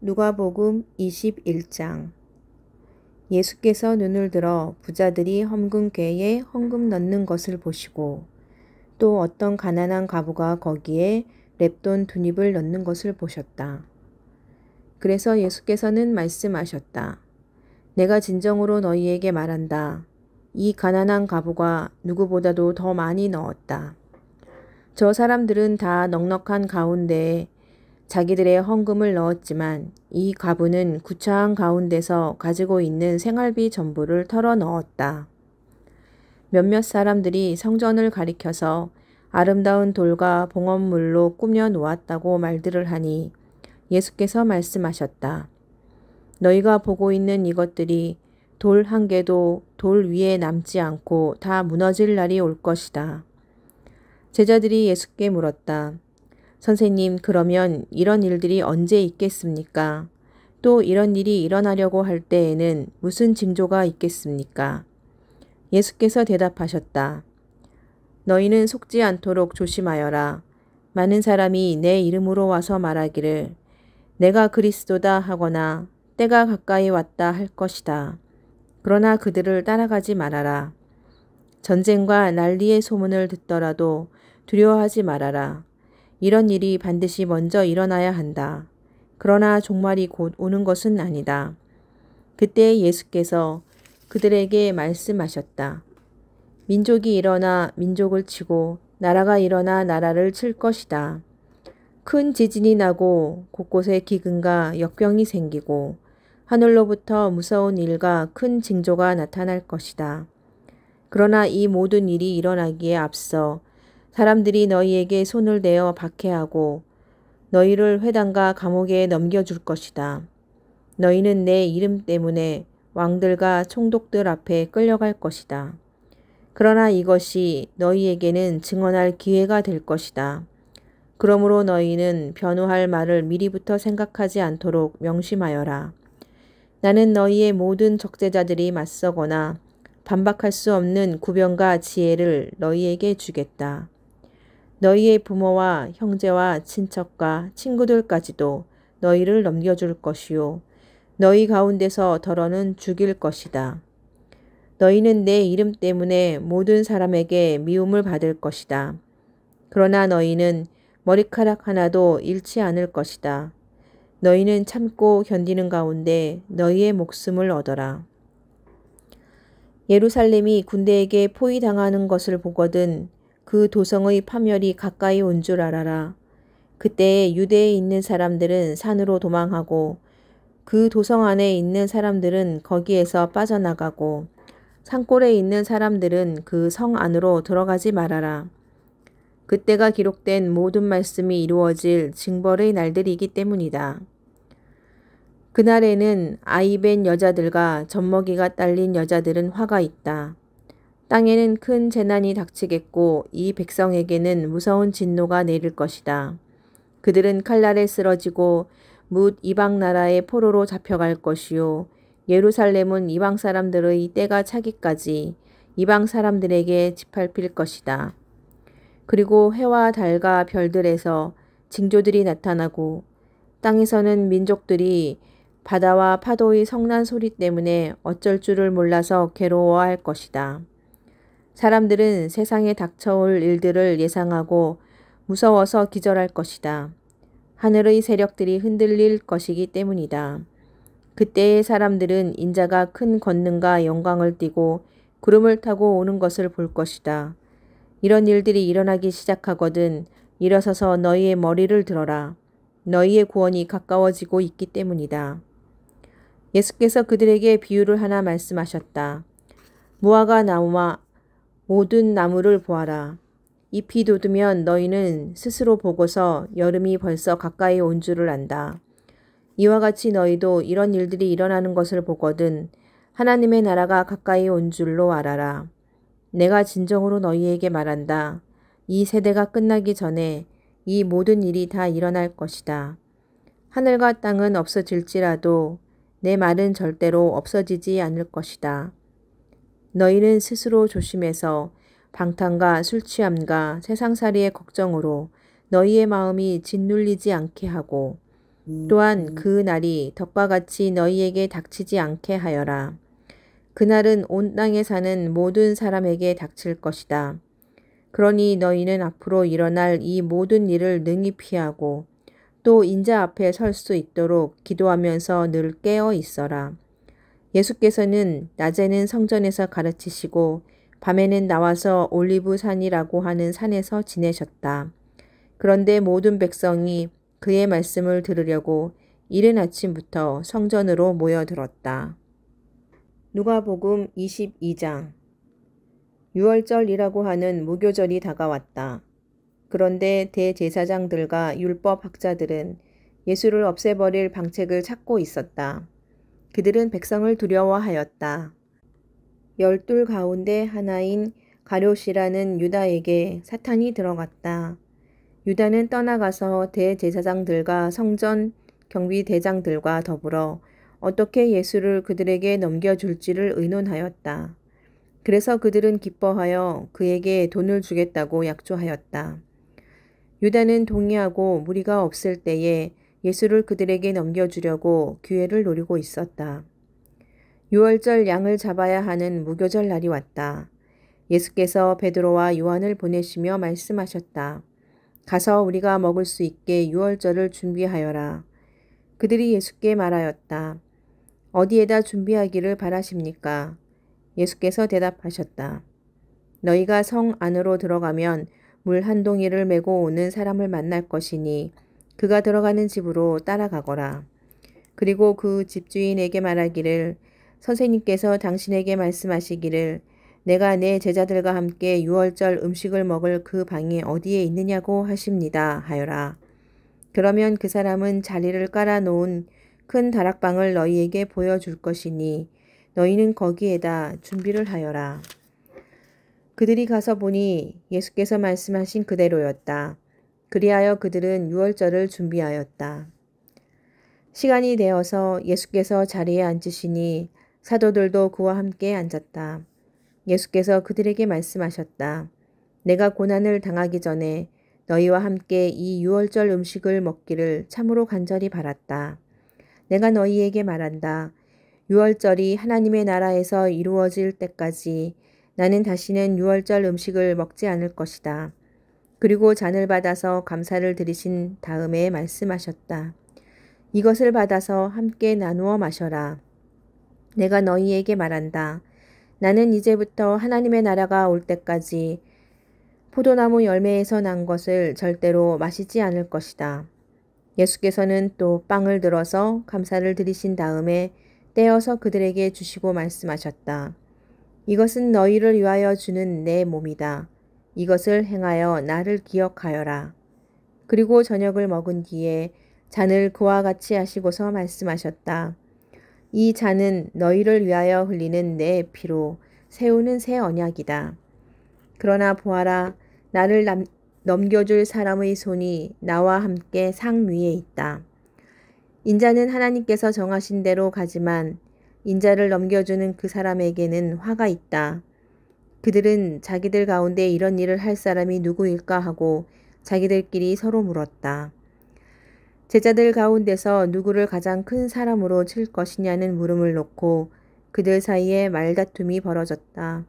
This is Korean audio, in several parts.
누가복음 21장. 예수께서 눈을 들어 부자들이 헌금궤에 헌금 넣는 것을 보시고 또 어떤 가난한 과부가 거기에 렙돈 2립을 넣는 것을 보셨다. 그래서 예수께서는 말씀하셨다. 내가 진정으로 너희에게 말한다. 이 가난한 과부가 누구보다도 더 많이 넣었다. 저 사람들은 다 넉넉한 가운데에 자기들의 헌금을 넣었지만 이 과부는 구차한 가운데서 가지고 있는 생활비 전부를 털어 넣었다. 몇몇 사람들이 성전을 가리켜서 아름다운 돌과 봉헌물로 꾸며 놓았다고 말들을 하니 예수께서 말씀하셨다. 너희가 보고 있는 이것들이 돌 한 개도 돌 위에 남지 않고 다 무너질 날이 올 것이다. 제자들이 예수께 물었다. 선생님, 그러면 이런 일들이 언제 있겠습니까? 또 이런 일이 일어나려고 할 때에는 무슨 징조가 있겠습니까? 예수께서 대답하셨다. 너희는 속지 않도록 조심하여라. 많은 사람이 내 이름으로 와서 말하기를 내가 그리스도다 하거나 때가 가까이 왔다 할 것이다. 그러나 그들을 따라가지 말아라. 전쟁과 난리의 소문을 듣더라도 두려워하지 말아라. 이런 일이 반드시 먼저 일어나야 한다. 그러나 종말이 곧 오는 것은 아니다. 그때 예수께서 그들에게 말씀하셨다. 민족이 일어나 민족을 치고 나라가 일어나 나라를 칠 것이다. 큰 지진이 나고 곳곳에 기근과 역병이 생기고 하늘로부터 무서운 일과 큰 징조가 나타날 것이다. 그러나 이 모든 일이 일어나기에 앞서 사람들이 너희에게 손을 대어 박해하고 너희를 회당과 감옥에 넘겨줄 것이다. 너희는 내 이름 때문에 왕들과 총독들 앞에 끌려갈 것이다. 그러나 이것이 너희에게는 증언할 기회가 될 것이다. 그러므로 너희는 변호할 말을 미리부터 생각하지 않도록 명심하여라. 나는 너희의 모든 적대자들이 맞서거나 반박할 수 없는 구변과 지혜를 너희에게 주겠다. 너희의 부모와 형제와 친척과 친구들까지도 너희를 넘겨줄 것이요. 너희 가운데서 더러는 죽일 것이다. 너희는 내 이름 때문에 모든 사람에게 미움을 받을 것이다. 그러나 너희는 머리카락 하나도 잃지 않을 것이다. 너희는 참고 견디는 가운데 너희의 목숨을 얻어라. 예루살렘이 군대에게 포위당하는 것을 보거든 그 도성의 파멸이 가까이 온 줄 알아라. 그때에 유대에 있는 사람들은 산으로 도망하고 그 도성 안에 있는 사람들은 거기에서 빠져나가고 산골에 있는 사람들은 그 성 안으로 들어가지 말아라. 그때가 기록된 모든 말씀이 이루어질 징벌의 날들이기 때문이다. 그날에는 아이 뵌 여자들과 젖먹이가 딸린 여자들은 화가 있다. 땅에는 큰 재난이 닥치겠고 이 백성에게는 무서운 진노가 내릴 것이다. 그들은 칼날에 쓰러지고 뭇 이방 나라의 포로로 잡혀갈 것이요. 예루살렘은 이방 사람들의 때가 차기까지 이방 사람들에게 짓밟힐 것이다. 그리고 해와 달과 별들에서 징조들이 나타나고 땅에서는 민족들이 바다와 파도의 성난 소리 때문에 어쩔 줄을 몰라서 괴로워할 것이다. 사람들은 세상에 닥쳐올 일들을 예상하고 무서워서 기절할 것이다. 하늘의 세력들이 흔들릴 것이기 때문이다. 그때의 사람들은 인자가 큰 권능과 영광을 띠고 구름을 타고 오는 것을 볼 것이다. 이런 일들이 일어나기 시작하거든 일어서서 너희의 머리를 들어라. 너희의 구원이 가까워지고 있기 때문이다. 예수께서 그들에게 비유를 하나 말씀하셨다. 무화과 나무와 모든 나무를 보아라. 잎이 돋으면 너희는 스스로 보고서 여름이 벌써 가까이 온 줄을 안다. 이와 같이 너희도 이런 일들이 일어나는 것을 보거든 하나님의 나라가 가까이 온 줄로 알아라. 내가 진정으로 너희에게 말한다. 이 세대가 끝나기 전에 이 모든 일이 다 일어날 것이다. 하늘과 땅은 없어질지라도 내 말은 절대로 없어지지 않을 것이다. 너희는 스스로 조심해서 방탕과 술 취함과 세상살이의 걱정으로 너희의 마음이 짓눌리지 않게 하고 또한 그 날이 덕과 같이 너희에게 닥치지 않게 하여라. 그날은 온 땅에 사는 모든 사람에게 닥칠 것이다. 그러니 너희는 앞으로 일어날 이 모든 일을 능히 피하고 또 인자 앞에 설 수 있도록 기도하면서 늘 깨어 있어라. 예수께서는 낮에는 성전에서 가르치시고 밤에는 나와서 올리브 산이라고 하는 산에서 지내셨다. 그런데 모든 백성이 그의 말씀을 들으려고 이른 아침부터 성전으로 모여들었다. 누가복음 22장. 유월절이라고 하는 무교절이 다가왔다. 그런데 대제사장들과 율법학자들은 예수를 없애버릴 방책을 찾고 있었다. 그들은 백성을 두려워하였다. 12 가운데 하나인 가룟이라는 유다에게 사탄이 들어갔다. 유다는 떠나가서 대제사장들과 성전 경비대장들과 더불어 어떻게 예수를 그들에게 넘겨줄지를 의논하였다. 그래서 그들은 기뻐하여 그에게 돈을 주겠다고 약조하였다. 유다는 동의하고 무리가 없을 때에 예수를 그들에게 넘겨주려고 기회를 노리고 있었다. 유월절 양을 잡아야 하는 무교절 날이 왔다. 예수께서 베드로와 요한을 보내시며 말씀하셨다. 가서 우리가 먹을 수 있게 유월절을 준비하여라. 그들이 예수께 말하였다. 어디에다 준비하기를 바라십니까? 예수께서 대답하셨다. 너희가 성 안으로 들어가면 물 한 동이를 메고 오는 사람을 만날 것이니 그가 들어가는 집으로 따라가거라. 그리고 그 집주인에게 말하기를 선생님께서 당신에게 말씀하시기를 내가 내 제자들과 함께 유월절 음식을 먹을 그 방이 어디에 있느냐고 하십니다 하여라. 그러면 그 사람은 자리를 깔아놓은 큰 다락방을 너희에게 보여줄 것이니 너희는 거기에다 준비를 하여라. 그들이 가서 보니 예수께서 말씀하신 그대로였다. 그리하여 그들은 유월절을 준비하였다. 시간이 되어서 예수께서 자리에 앉으시니 사도들도 그와 함께 앉았다. 예수께서 그들에게 말씀하셨다. 내가 고난을 당하기 전에 너희와 함께 이 유월절 음식을 먹기를 참으로 간절히 바랐다. 내가 너희에게 말한다. 유월절이 하나님의 나라에서 이루어질 때까지 나는 다시는 유월절 음식을 먹지 않을 것이다. 그리고 잔을 받아서 감사를 드리신 다음에 말씀하셨다. 이것을 받아서 함께 나누어 마셔라. 내가 너희에게 말한다. 나는 이제부터 하나님의 나라가 올 때까지 포도나무 열매에서 난 것을 절대로 마시지 않을 것이다. 예수께서는 또 빵을 들어서 감사를 드리신 다음에 떼어서 그들에게 주시고 말씀하셨다. 이것은 너희를 위하여 주는 내 몸이다. 이것을 행하여 나를 기억하여라. 그리고 저녁을 먹은 뒤에 잔을 그와 같이 하시고서 말씀하셨다. 이 잔은 너희를 위하여 흘리는 내 피로 세우는 새 언약이다. 그러나 보아라, 나를 넘겨줄 사람의 손이 나와 함께 상 위에 있다. 인자는 하나님께서 정하신 대로 가지만 인자를 넘겨주는 그 사람에게는 화가 있다. 그들은 자기들 가운데 이런 일을 할 사람이 누구일까 하고 자기들끼리 서로 물었다. 제자들 가운데서 누구를 가장 큰 사람으로 칠 것이냐는 물음을 놓고 그들 사이에 말다툼이 벌어졌다.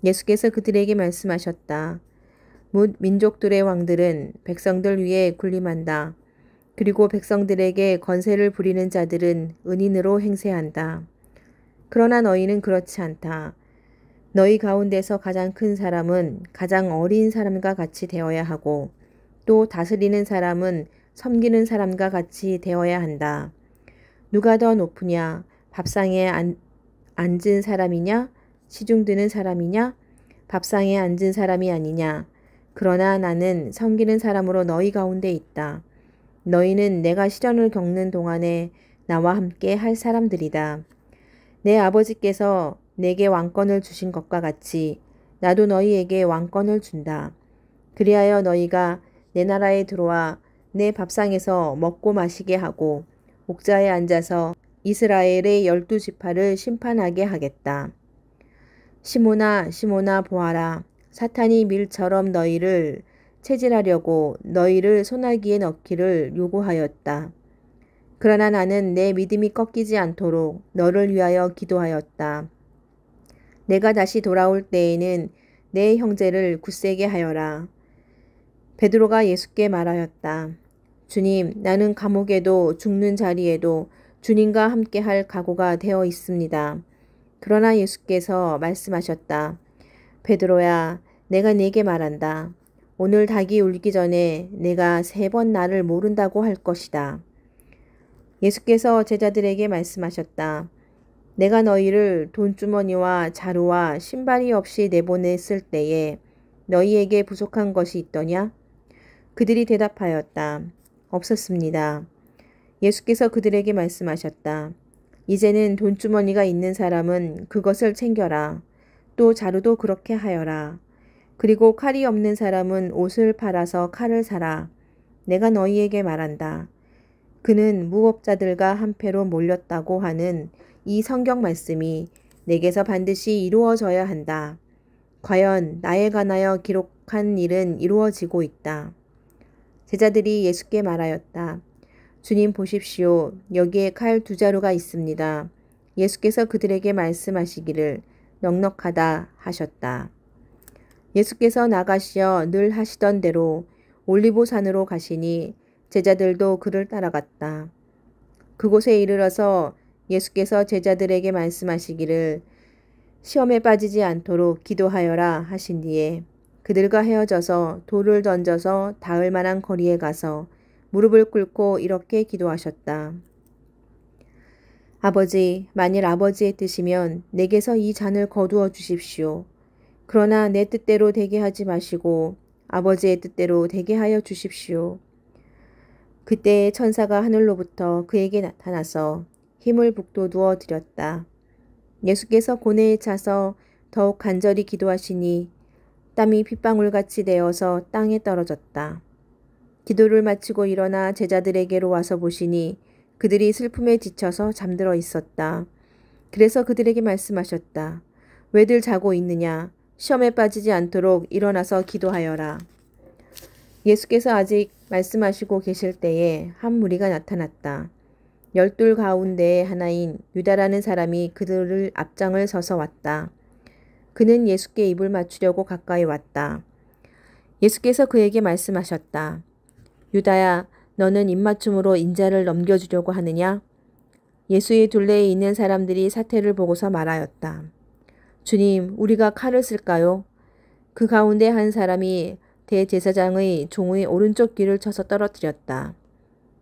예수께서 그들에게 말씀하셨다. 뭇 민족들의 왕들은 백성들 위에 군림한다. 그리고 백성들에게 권세를 부리는 자들은 은인으로 행세한다. 그러나 너희는 그렇지 않다. 너희 가운데서 가장 큰 사람은 가장 어린 사람과 같이 되어야 하고 또 다스리는 사람은 섬기는 사람과 같이 되어야 한다. 누가 더 높으냐? 밥상에 앉은 사람이냐? 시중 드는 사람이냐? 밥상에 앉은 사람이 아니냐? 그러나 나는 섬기는 사람으로 너희 가운데 있다. 너희는 내가 시련을 겪는 동안에 나와 함께 할 사람들이다. 내 아버지께서 내게 왕권을 주신 것과 같이 나도 너희에게 왕권을 준다. 그리하여 너희가 내 나라에 들어와 내 밥상에서 먹고 마시게 하고 옥자에 앉아서 이스라엘의 12지파를 심판하게 하겠다. 시몬아, 시몬아 보아라. 사탄이 밀처럼 너희를 체질하려고 너희를 소나기에 넣기를 요구하였다. 그러나 나는 내 믿음이 꺾이지 않도록 너를 위하여 기도하였다. 내가 다시 돌아올 때에는 내 형제를 굳세게 하여라. 베드로가 예수께 말하였다. 주님, 나는 감옥에도 죽는 자리에도 주님과 함께 할 각오가 되어 있습니다. 그러나 예수께서 말씀하셨다. 베드로야, 내가 네게 말한다. 오늘 닭이 울기 전에 내가 3번 나를 모른다고 할 것이다. 예수께서 제자들에게 말씀하셨다. 내가 너희를 돈주머니와 자루와 신발이 없이 내보냈을 때에 너희에게 부족한 것이 있더냐? 그들이 대답하였다. 없었습니다. 예수께서 그들에게 말씀하셨다. 이제는 돈주머니가 있는 사람은 그것을 챙겨라. 또 자루도 그렇게 하여라. 그리고 칼이 없는 사람은 옷을 팔아서 칼을 사라. 내가 너희에게 말한다. 그는 무법자들과 한패로 몰렸다고 하는 이 성경 말씀이 내게서 반드시 이루어져야 한다. 과연 나에 관하여 기록한 일은 이루어지고 있다. 제자들이 예수께 말하였다. 주님 보십시오. 여기에 칼 2자루가 있습니다. 예수께서 그들에게 말씀하시기를 넉넉하다 하셨다. 예수께서 나가시어 늘 하시던 대로 올리보산으로 가시니 제자들도 그를 따라갔다. 그곳에 이르러서 예수께서 제자들에게 말씀하시기를 시험에 빠지지 않도록 기도하여라 하신 뒤에 그들과 헤어져서 돌을 던져서 닿을 만한 거리에 가서 무릎을 꿇고 이렇게 기도하셨다. 아버지, 만일 아버지의 뜻이면 내게서 이 잔을 거두어 주십시오. 그러나 내 뜻대로 되게 하지 마시고 아버지의 뜻대로 되게 하여 주십시오. 그때 천사가 하늘로부터 그에게 나타나서 힘을 북돋우어 드렸다. 예수께서 고뇌에 차서 더욱 간절히 기도하시니 땀이 핏방울같이 되어서 땅에 떨어졌다. 기도를 마치고 일어나 제자들에게로 와서 보시니 그들이 슬픔에 지쳐서 잠들어 있었다. 그래서 그들에게 말씀하셨다. 왜들 자고 있느냐? 시험에 빠지지 않도록 일어나서 기도하여라. 예수께서 아직 말씀하시고 계실 때에 한 무리가 나타났다. 12 가운데 하나인 유다라는 사람이 그들을 앞장을 서서 왔다. 그는 예수께 입을 맞추려고 가까이 왔다. 예수께서 그에게 말씀하셨다. 유다야, 너는 입맞춤으로 인자를 넘겨주려고 하느냐? 예수의 둘레에 있는 사람들이 사태를 보고서 말하였다. 주님, 우리가 칼을 쓸까요? 그 가운데 한 사람이 대제사장의 종의 오른쪽 귀를 쳐서 떨어뜨렸다.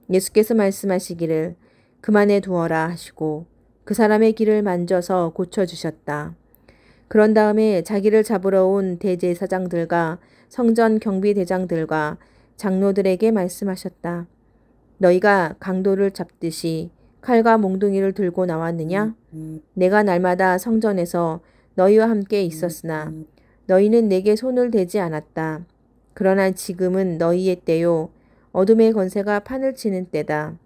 예수께서 말씀하시기를 그만해 두어라 하시고 그 사람의 귀를 만져서 고쳐주셨다. 그런 다음에 자기를 잡으러 온 대제사장들과 성전 경비대장들과 장로들에게 말씀하셨다. 너희가 강도를 잡듯이 칼과 몽둥이를 들고 나왔느냐? 내가 날마다 성전에서 너희와 함께 있었으나 너희는 내게 손을 대지 않았다. 그러나 지금은 너희의 때요. 어둠의 권세가 판을 치는 때다.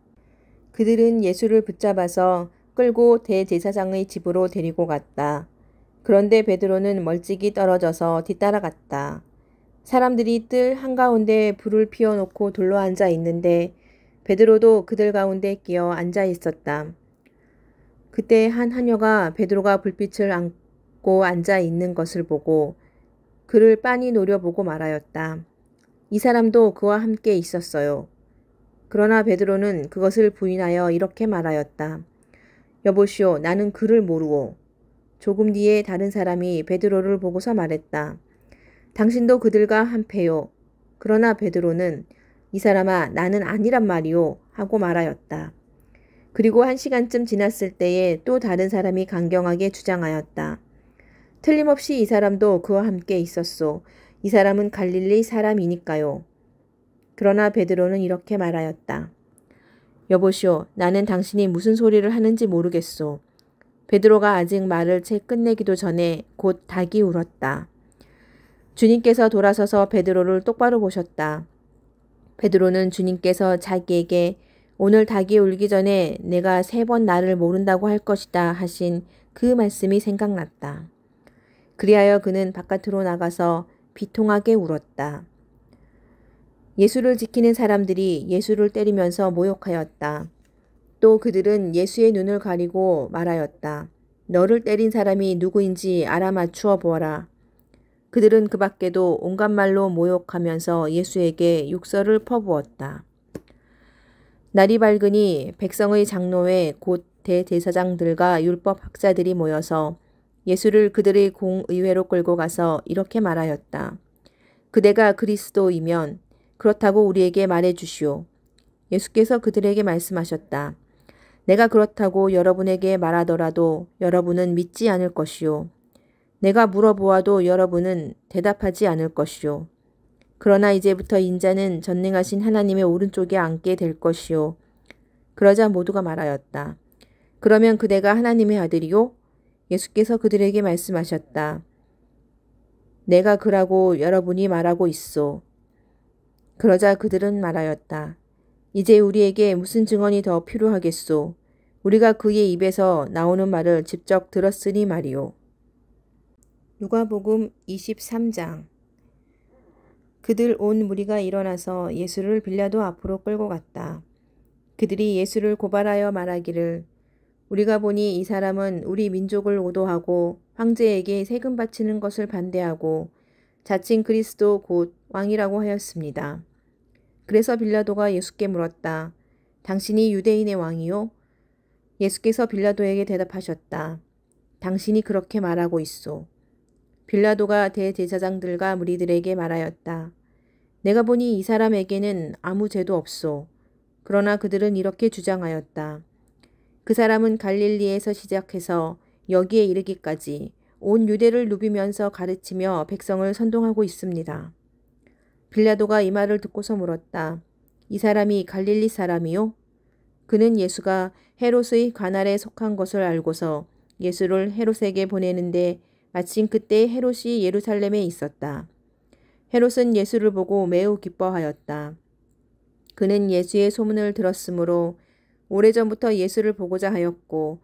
그들은 예수를 붙잡아서 끌고 대제사장의 집으로 데리고 갔다. 그런데 베드로는 멀찍이 떨어져서 뒤따라갔다. 사람들이 뜰 한가운데 불을 피워놓고 둘러앉아 있는데 베드로도 그들 가운데 끼어 앉아 있었다. 그때 한 하녀가 베드로가 불빛을 안고 앉아 있는 것을 보고 그를 빤히 노려보고 말하였다. 이 사람도 그와 함께 있었어요. 그러나 베드로는 그것을 부인하여 이렇게 말하였다. 여보시오, 나는 그를 모르오. 조금 뒤에 다른 사람이 베드로를 보고서 말했다. 당신도 그들과 한패요. 그러나 베드로는 이 사람아, 나는 아니란 말이오 하고 말하였다. 그리고 1시간쯤 지났을 때에 또 다른 사람이 강경하게 주장하였다. 틀림없이 이 사람도 그와 함께 있었소. 이 사람은 갈릴리 사람이니까요. 그러나 베드로는 이렇게 말하였다. 여보시오, 나는 당신이 무슨 소리를 하는지 모르겠소. 베드로가 아직 말을 채 끝내기도 전에 곧 닭이 울었다. 주님께서 돌아서서 베드로를 똑바로 보셨다. 베드로는 주님께서 자기에게 오늘 닭이 울기 전에 내가 3번 나를 모른다고 할 것이다 하신 그 말씀이 생각났다. 그리하여 그는 바깥으로 나가서 비통하게 울었다. 예수를 지키는 사람들이 예수를 때리면서 모욕하였다. 또 그들은 예수의 눈을 가리고 말하였다. 너를 때린 사람이 누구인지 알아맞추어 보아라. 그들은 그 밖에도 온갖 말로 모욕하면서 예수에게 욕설을 퍼부었다. 날이 밝으니 백성의 장로회 곧 대제사장들과 율법학자들이 모여서 예수를 그들의 공의회로 끌고 가서 이렇게 말하였다. 그대가 그리스도이면 그렇다고 우리에게 말해 주시오. 예수께서 그들에게 말씀하셨다. 내가 그렇다고 여러분에게 말하더라도 여러분은 믿지 않을 것이요. 내가 물어보아도 여러분은 대답하지 않을 것이요. 그러나 이제부터 인자는 전능하신 하나님의 오른쪽에 앉게 될 것이요. 그러자 모두가 말하였다. 그러면 그대가 하나님의 아들이요? 예수께서 그들에게 말씀하셨다. 내가 그라고 여러분이 말하고 있소. 그러자 그들은 말하였다. 이제 우리에게 무슨 증언이 더 필요하겠소? 우리가 그의 입에서 나오는 말을 직접 들었으니 말이오. 누가복음 23장. 그들 온 무리가 일어나서 예수를 빌라도 앞으로 끌고 갔다. 그들이 예수를 고발하여 말하기를 우리가 보니 이 사람은 우리 민족을 오도하고 황제에게 세금 바치는 것을 반대하고 자칭 그리스도 곧 왕이라고 하였습니다. 그래서 빌라도가 예수께 물었다. 당신이 유대인의 왕이요? 예수께서 빌라도에게 대답하셨다. 당신이 그렇게 말하고 있소. 빌라도가 대제사장들과 무리들에게 말하였다. 내가 보니 이 사람에게는 아무 죄도 없소. 그러나 그들은 이렇게 주장하였다. 그 사람은 갈릴리에서 시작해서 여기에 이르기까지 온 유대를 누비면서 가르치며 백성을 선동하고 있습니다. 빌라도가 이 말을 듣고서 물었다. 이 사람이 갈릴리 사람이요? 그는 예수가 헤롯의 관할에 속한 것을 알고서 예수를 헤롯에게 보내는데 마침 그때 헤롯이 예루살렘에 있었다. 헤롯은 예수를 보고 매우 기뻐하였다. 그는 예수의 소문을 들었으므로 오래전부터 예수를 보고자 하였고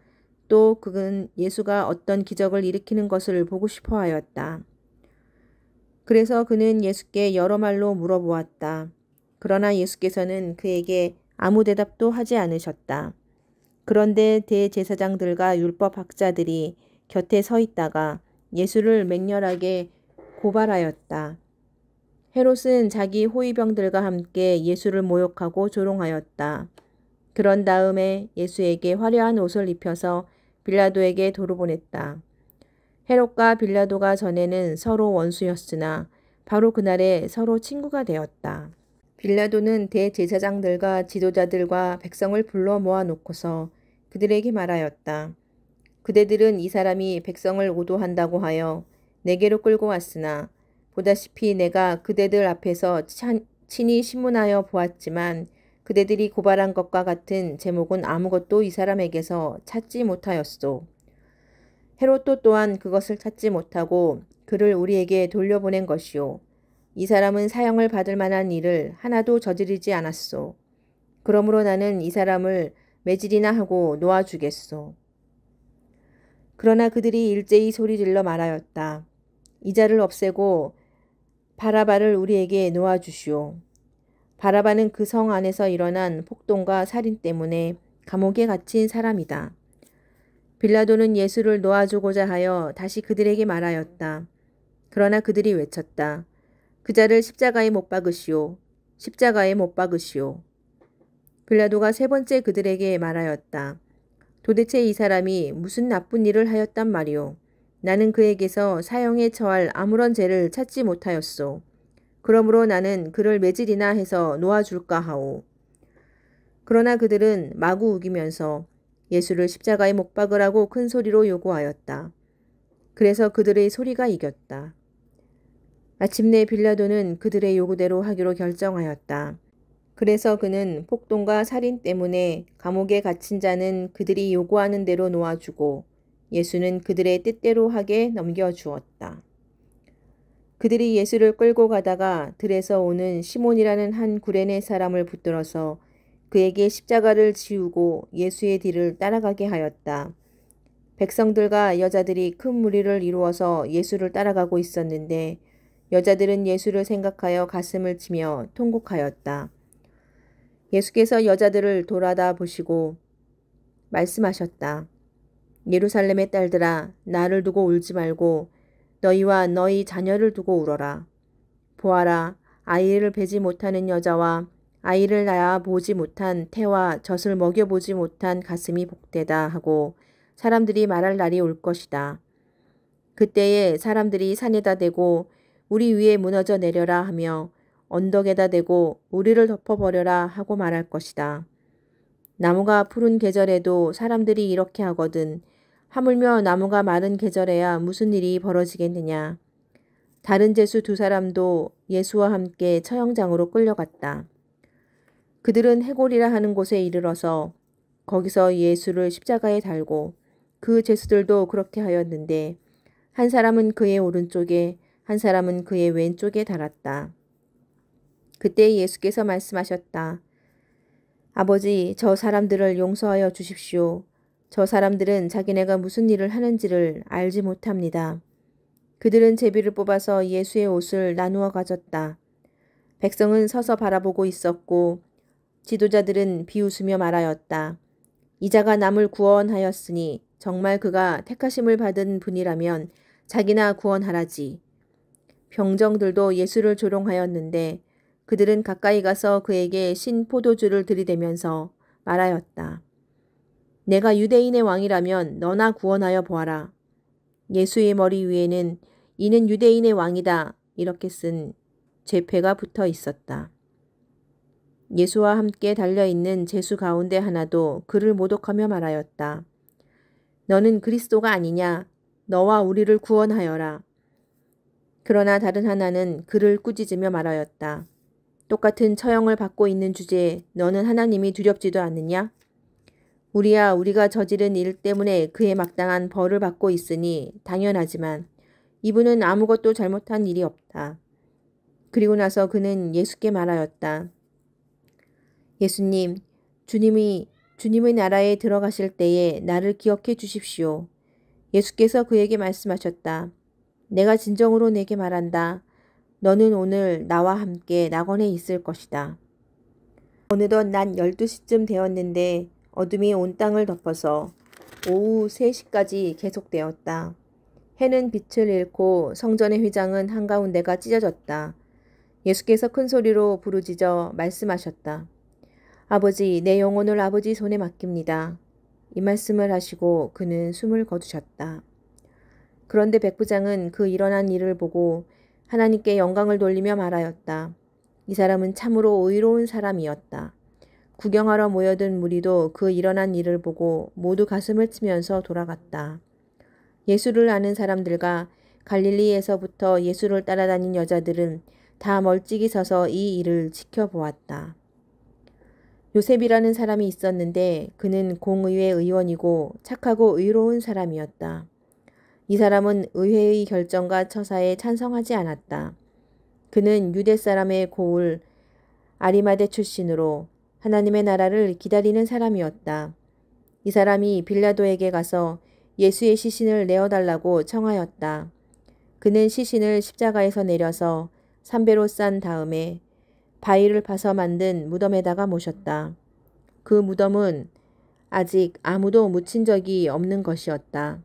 또 그는 예수가 어떤 기적을 일으키는 것을 보고 싶어 하였다. 그래서 그는 예수께 여러 말로 물어보았다. 그러나 예수께서는 그에게 아무 대답도 하지 않으셨다. 그런데 대제사장들과 율법학자들이 곁에 서 있다가 예수를 맹렬하게 고발하였다. 헤롯은 자기 호위병들과 함께 예수를 모욕하고 조롱하였다. 그런 다음에 예수에게 화려한 옷을 입혀서 빌라도에게 도로 보냈다. 헤롯과 빌라도가 전에는 서로 원수였으나 바로 그날에 서로 친구가 되었다. 빌라도는 대제사장들과 지도자들과 백성을 불러 모아놓고서 그들에게 말하였다. 그대들은 이 사람이 백성을 오도한다고 하여 내게로 끌고 왔으나 보다시피 내가 그대들 앞에서 친히 신문하여 보았지만 그대들이 고발한 것과 같은 제목은 아무것도 이 사람에게서 찾지 못하였소. 헤롯도 또한 그것을 찾지 못하고 그를 우리에게 돌려보낸 것이요. 이 사람은 사형을 받을 만한 일을 하나도 저지르지 않았소. 그러므로 나는 이 사람을 매질이나 하고 놓아주겠소. 그러나 그들이 일제히 소리질러 말하였다. 이 자를 없애고 바라바를 우리에게 놓아주시오. 바라바는 그 성 안에서 일어난 폭동과 살인 때문에 감옥에 갇힌 사람이다. 빌라도는 예수를 놓아주고자 하여 다시 그들에게 말하였다. 그러나 그들이 외쳤다. 그 자를 십자가에 못 박으시오. 십자가에 못 박으시오. 빌라도가 세 번째 그들에게 말하였다. 도대체 이 사람이 무슨 나쁜 일을 하였단 말이오. 나는 그에게서 사형에 처할 아무런 죄를 찾지 못하였소. 그러므로 나는 그를 매질이나 해서 놓아줄까 하오. 그러나 그들은 마구 우기면서 예수를 십자가에 못 박으라고 큰 소리로 요구하였다. 그래서 그들의 소리가 이겼다. 마침내 빌라도는 그들의 요구대로 하기로 결정하였다. 그래서 그는 폭동과 살인 때문에 감옥에 갇힌 자는 그들이 요구하는 대로 놓아주고 예수는 그들의 뜻대로 하게 넘겨주었다. 그들이 예수를 끌고 가다가 들에서 오는 시몬이라는 한 구레네 사람을 붙들어서 그에게 십자가를 지우고 예수의 뒤를 따라가게 하였다. 백성들과 여자들이 큰 무리를 이루어서 예수를 따라가고 있었는데 여자들은 예수를 생각하여 가슴을 치며 통곡하였다. 예수께서 여자들을 돌아다 보시고 말씀하셨다. 예루살렘의 딸들아, 나를 두고 울지 말고 너희와 너희 자녀를 두고 울어라. 보아라, 아이를 베지 못하는 여자와 아이를 낳아 보지 못한 태와 젖을 먹여보지 못한 가슴이 복되다 하고 사람들이 말할 날이 올 것이다. 그때에 사람들이 산에다 대고 우리 위에 무너져 내려라 하며 언덕에다 대고 우리를 덮어버려라 하고 말할 것이다. 나무가 푸른 계절에도 사람들이 이렇게 하거든 하물며 나무가 마른 계절에야 무슨 일이 벌어지겠느냐. 다른 제수 두 사람도 예수와 함께 처형장으로 끌려갔다. 그들은 해골이라 하는 곳에 이르러서 거기서 예수를 십자가에 달고 그 제수들도 그렇게 하였는데 한 사람은 그의 오른쪽에 한 사람은 그의 왼쪽에 달았다. 그때 예수께서 말씀하셨다. 아버지, 저 사람들을 용서하여 주십시오. 저 사람들은 자기네가 무슨 일을 하는지를 알지 못합니다. 그들은 제비를 뽑아서 예수의 옷을 나누어 가졌다. 백성은 서서 바라보고 있었고 지도자들은 비웃으며 말하였다. 이자가 남을 구원하였으니 정말 그가 택하심을 받은 분이라면 자기나 구원하라지. 병정들도 예수를 조롱하였는데 그들은 가까이 가서 그에게 신 포도주를 들이대면서 말하였다. 내가 유대인의 왕이라면 너나 구원하여 보아라. 예수의 머리 위에는 이는 유대인의 왕이다 이렇게 쓴 제패가 붙어 있었다. 예수와 함께 달려있는 제수 가운데 하나도 그를 모독하며 말하였다. 너는 그리스도가 아니냐? 너와 우리를 구원하여라. 그러나 다른 하나는 그를 꾸짖으며 말하였다. 똑같은 처형을 받고 있는 주제에 너는 하나님이 두렵지도 않느냐? 우리가 저지른 일 때문에 그의 마땅한 벌을 받고 있으니 당연하지만 이분은 아무것도 잘못한 일이 없다. 그리고 나서 그는 예수께 말하였다. 예수님, 주님의 나라에 들어가실 때에 나를 기억해 주십시오. 예수께서 그에게 말씀하셨다. 내가 진정으로 내게 말한다. 너는 오늘 나와 함께 낙원에 있을 것이다. 어느덧 낮 12시쯤 되었는데 어둠이 온 땅을 덮어서 오후 3시까지 계속되었다. 해는 빛을 잃고 성전의 휘장은 한가운데가 찢어졌다. 예수께서 큰 소리로 부르짖어 말씀하셨다. 아버지, 내 영혼을 아버지 손에 맡깁니다. 이 말씀을 하시고 그는 숨을 거두셨다. 그런데 백부장은 그 일어난 일을 보고 하나님께 영광을 돌리며 말하였다. 이 사람은 참으로 의로운 사람이었다. 구경하러 모여든 무리도 그 일어난 일을 보고 모두 가슴을 치면서 돌아갔다. 예수를 아는 사람들과 갈릴리에서부터 예수를 따라다닌 여자들은 다 멀찍이 서서 이 일을 지켜보았다. 요셉이라는 사람이 있었는데 그는 공의회 의원이고 착하고 의로운 사람이었다. 이 사람은 의회의 결정과 처사에 찬성하지 않았다. 그는 유대 사람의 고을 아리마대 출신으로 하나님의 나라를 기다리는 사람이었다. 이 사람이 빌라도에게 가서 예수의 시신을 내어달라고 청하였다. 그는 시신을 십자가에서 내려서 삼배로 싼 다음에 바위를 파서 만든 무덤에다가 모셨다. 그 무덤은 아직 아무도 묻힌 적이 없는 것이었다.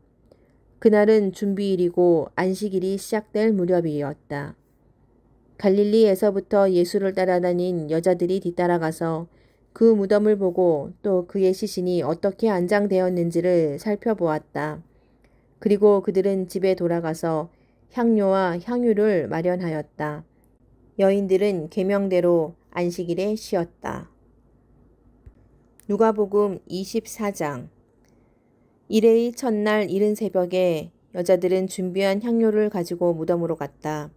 그날은 준비일이고 안식일이 시작될 무렵이었다. 갈릴리에서부터 예수를 따라다닌 여자들이 뒤따라가서 그 무덤을 보고 또 그의 시신이 어떻게 안장되었는지를 살펴보았다. 그리고 그들은 집에 돌아가서 향료와 향유를 마련하였다. 여인들은 계명대로 안식일에 쉬었다. 누가복음 24장. 일회의 첫날 이른 새벽에 여자들은 준비한 향료를 가지고 무덤으로 갔다.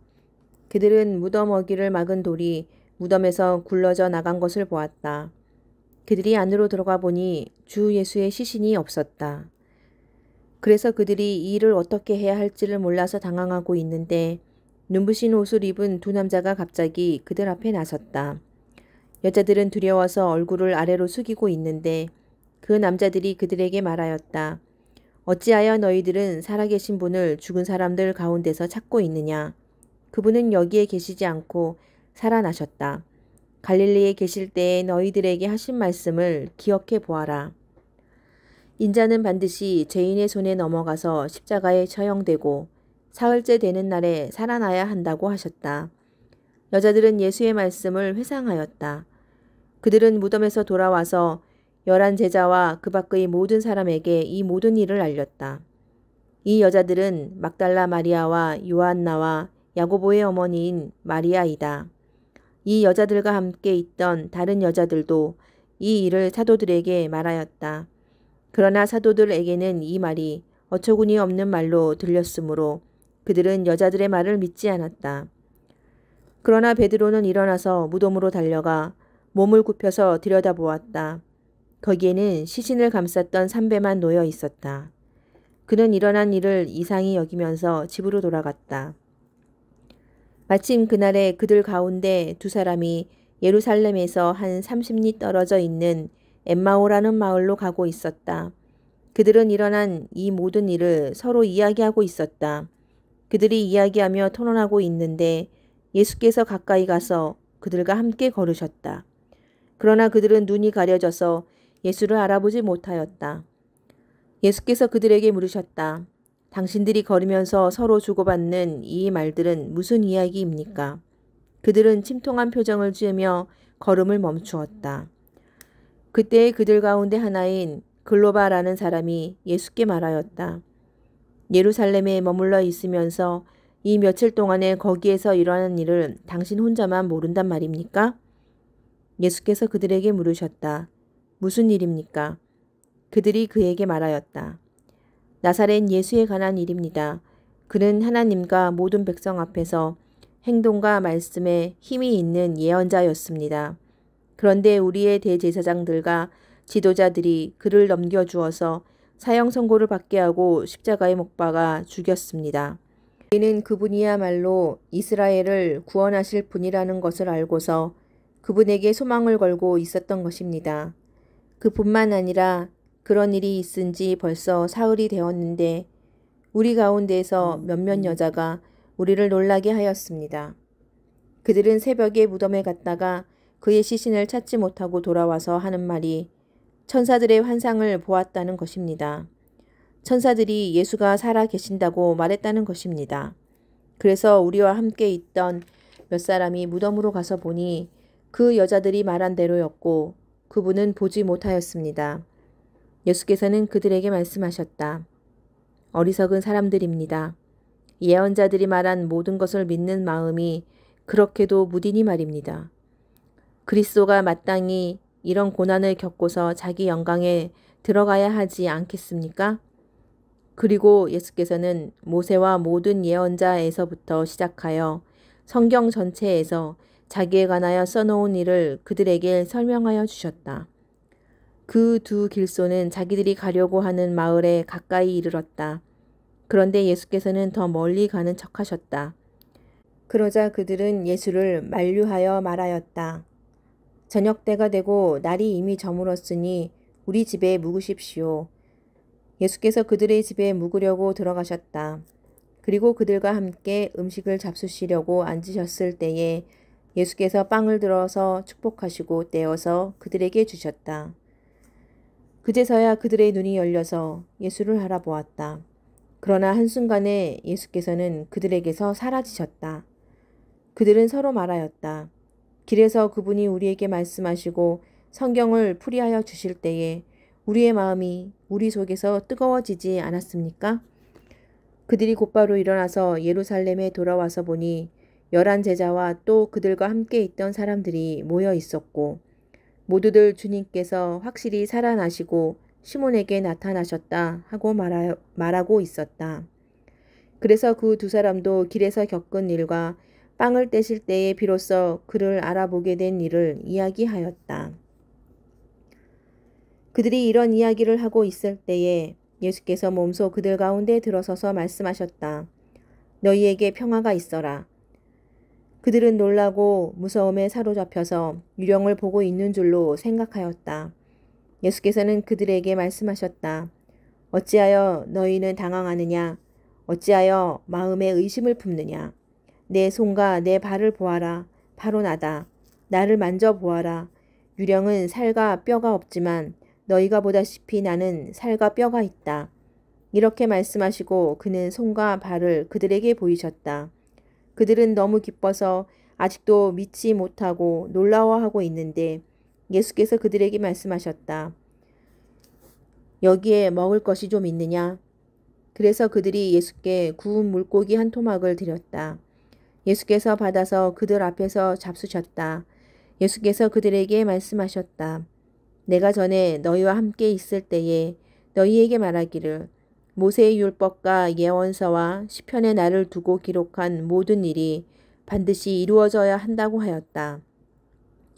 그들은 무덤 어귀를 막은 돌이 무덤에서 굴러져 나간 것을 보았다. 그들이 안으로 들어가 보니 주 예수의 시신이 없었다. 그래서 그들이 이 일을 어떻게 해야 할지를 몰라서 당황하고 있는데 눈부신 옷을 입은 두 남자가 갑자기 그들 앞에 나섰다. 여자들은 두려워서 얼굴을 아래로 숙이고 있는데 그 남자들이 그들에게 말하였다. 어찌하여 너희들은 살아계신 분을 죽은 사람들 가운데서 찾고 있느냐? 그분은 여기에 계시지 않고 살아나셨다. 갈릴리에 계실 때에 너희들에게 하신 말씀을 기억해 보아라. 인자는 반드시 죄인의 손에 넘어가서 십자가에 처형되고 사흘째 되는 날에 살아나야 한다고 하셨다. 여자들은 예수의 말씀을 회상하였다. 그들은 무덤에서 돌아와서 11 제자와 그 밖의 모든 사람에게 이 모든 일을 알렸다. 이 여자들은 막달라 마리아와 요한나와 야고보의 어머니인 마리아이다. 이 여자들과 함께 있던 다른 여자들도 이 일을 사도들에게 말하였다. 그러나 사도들에게는 이 말이 어처구니 없는 말로 들렸으므로 그들은 여자들의 말을 믿지 않았다. 그러나 베드로는 일어나서 무덤으로 달려가 몸을 굽혀서 들여다보았다. 거기에는 시신을 감쌌던 삼배만 놓여 있었다. 그는 일어난 일을 이상히 여기면서 집으로 돌아갔다. 마침 그날에 그들 가운데 두 사람이 예루살렘에서 한 30리 떨어져 있는 엠마오라는 마을로 가고 있었다. 그들은 일어난 이 모든 일을 서로 이야기하고 있었다. 그들이 이야기하며 토론하고 있는데 예수께서 가까이 가서 그들과 함께 걸으셨다. 그러나 그들은 눈이 가려져서 예수를 알아보지 못하였다. 예수께서 그들에게 물으셨다. 당신들이 걸으면서 서로 주고받는 이 말들은 무슨 이야기입니까? 그들은 침통한 표정을 지으며 걸음을 멈추었다. 그때 그들 가운데 하나인 글로바라는 사람이 예수께 말하였다. 예루살렘에 머물러 있으면서 이 며칠 동안에 거기에서 일어난 일을 당신 혼자만 모른단 말입니까? 예수께서 그들에게 물으셨다. 무슨 일입니까? 그들이 그에게 말하였다. 나사렛 예수에 관한 일입니다. 그는 하나님과 모든 백성 앞에서 행동과 말씀에 힘이 있는 예언자였습니다. 그런데 우리의 대제사장들과 지도자들이 그를 넘겨주어서 사형 선고를 받게 하고 십자가에 못 박아 죽였습니다. 우리는 그분이야말로 이스라엘을 구원하실 분이라는 것을 알고서 그분에게 소망을 걸고 있었던 것입니다. 그뿐만 아니라 그런 일이 있은 지 벌써 사흘이 되었는데 우리 가운데에서 몇몇 여자가 우리를 놀라게 하였습니다. 그들은 새벽에 무덤에 갔다가 그의 시신을 찾지 못하고 돌아와서 하는 말이 천사들의 환상을 보았다는 것입니다. 천사들이 예수가 살아 계신다고 말했다는 것입니다. 그래서 우리와 함께 있던 몇 사람이 무덤으로 가서 보니 그 여자들이 말한 대로였고 그분은 보지 못하였습니다. 예수께서는 그들에게 말씀하셨다. 어리석은 사람들입니다. 예언자들이 말한 모든 것을 믿는 마음이 그렇게도 무디니 말입니다. 그리스도가 마땅히 이런 고난을 겪고서 자기 영광에 들어가야 하지 않겠습니까? 그리고 예수께서는 모세와 모든 예언자에서부터 시작하여 성경 전체에서 자기에 관하여 써놓은 일을 그들에게 설명하여 주셨다. 그 두 길소는 자기들이 가려고 하는 마을에 가까이 이르렀다. 그런데 예수께서는 더 멀리 가는 척하셨다. 그러자 그들은 예수를 만류하여 말하였다. 저녁 때가 되고 날이 이미 저물었으니 우리 집에 묵으십시오. 예수께서 그들의 집에 묵으려고 들어가셨다. 그리고 그들과 함께 음식을 잡수시려고 앉으셨을 때에 예수께서 빵을 들어서 축복하시고 떼어서 그들에게 주셨다. 그제서야 그들의 눈이 열려서 예수를 알아보았다. 그러나 한순간에 예수께서는 그들에게서 사라지셨다. 그들은 서로 말하였다. 길에서 그분이 우리에게 말씀하시고 성경을 풀이하여 주실 때에 우리의 마음이 우리 속에서 뜨거워지지 않았습니까? 그들이 곧바로 일어나서 예루살렘에 돌아와서 보니 11 제자와 또 그들과 함께 있던 사람들이 모여 있었고 모두들 주님께서 확실히 살아나시고 시몬에게 나타나셨다 하고 말하고 있었다. 그래서 그 두 사람도 길에서 겪은 일과 빵을 떼실 때에 비로소 그를 알아보게 된 일을 이야기하였다. 그들이 이런 이야기를 하고 있을 때에 예수께서 몸소 그들 가운데 들어서서 말씀하셨다. 너희에게 평화가 있어라. 그들은 놀라고 무서움에 사로잡혀서 유령을 보고 있는 줄로 생각하였다. 예수께서는 그들에게 말씀하셨다. 어찌하여 너희는 당황하느냐? 어찌하여 마음에 의심을 품느냐? 내 손과 내 발을 보아라. 바로 나다. 나를 만져보아라. 유령은 살과 뼈가 없지만 너희가 보다시피 나는 살과 뼈가 있다. 이렇게 말씀하시고 그는 손과 발을 그들에게 보이셨다. 그들은 너무 기뻐서 아직도 믿지 못하고 놀라워하고 있는데 예수께서 그들에게 말씀하셨다. 여기에 먹을 것이 좀 있느냐? 그래서 그들이 예수께 구운 물고기 한 토막을 드렸다. 예수께서 받아서 그들 앞에서 잡수셨다. 예수께서 그들에게 말씀하셨다. 내가 전에 너희와 함께 있을 때에 너희에게 말하기를 모세의 율법과 예언서와 시편에 나를 두고 기록한 모든 일이 반드시 이루어져야 한다고 하였다.